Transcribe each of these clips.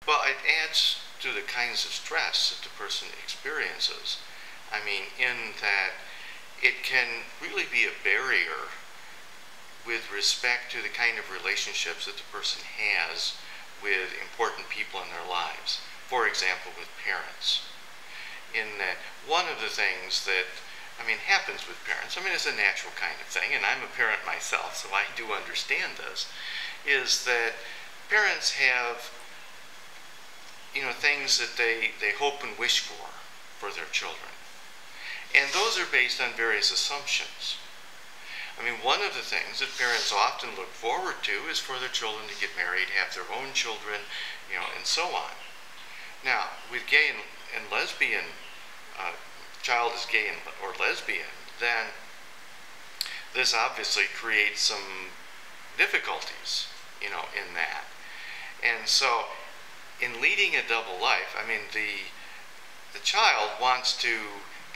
Well, it adds to the kinds of stress that the person experiences. I mean, in that it can really be a barrier with respect to the kind of relationships that the person has with important people in their lives. For example, with parents. In that one of the things that, happens with parents, it's a natural kind of thing, and I'm a parent myself, so I do understand this, is that parents have, things that they hope and wish for their children. And those are based on various assumptions. One of the things that parents often look forward to is for their children to get married, have their own children, and so on. Now, with gay and lesbian, child is gay or lesbian, then this obviously creates some difficulties, in that. And so, in leading a double life, the child wants to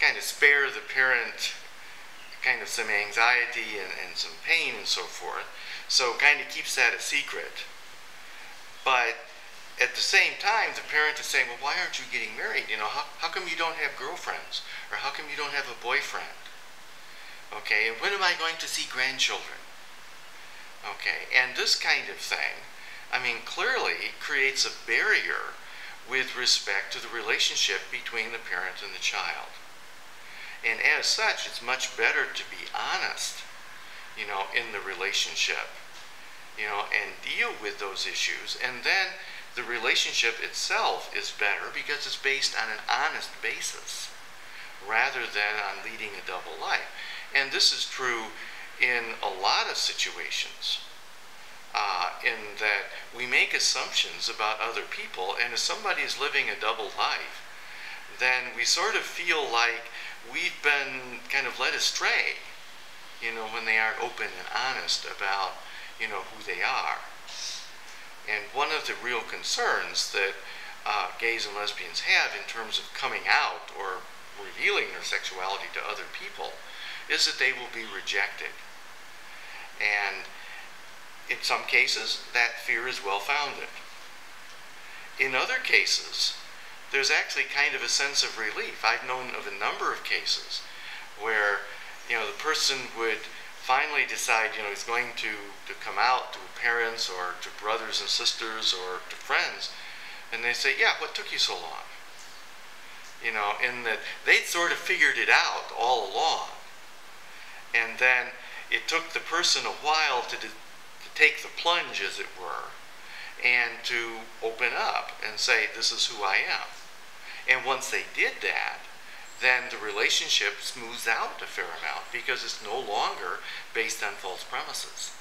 kind of spare the parent kind of some anxiety and some pain and so forth, so kind of keeps that a secret. But at the same time, the parent is saying, well, why aren't you getting married? How come you don't have girlfriends? Or how come you don't have a boyfriend? Okay, and when am I going to see grandchildren? Okay, and this kind of thing, clearly creates a barrier with respect to the relationship between the parent and the child. And as such, it's much better to be honest, in the relationship, and deal with those issues. And then the relationship itself is better because it's based on an honest basis rather than on leading a double life. And this is true in a lot of situations, in that we make assumptions about other people, and if somebody is living a double life, then we sort of feel like we've been kind of led astray, when they aren't open and honest about, who they are. And one of the real concerns that gays and lesbians have in terms of coming out or revealing their sexuality to other people is that they will be rejected. And in some cases, that fear is well-founded. In other cases, there's actually kind of a sense of relief. I've known of a number of cases where, the person would finally decide, he's going to come out to parents or to brothers and sisters or to friends, and they say, yeah, what took you so long? In that they'd sort of figured it out all along. And then it took the person a while to take the plunge, as it were, and to open up and say, this is who I am. And once they did that, then the relationship smooths out a fair amount because it's no longer based on false premises.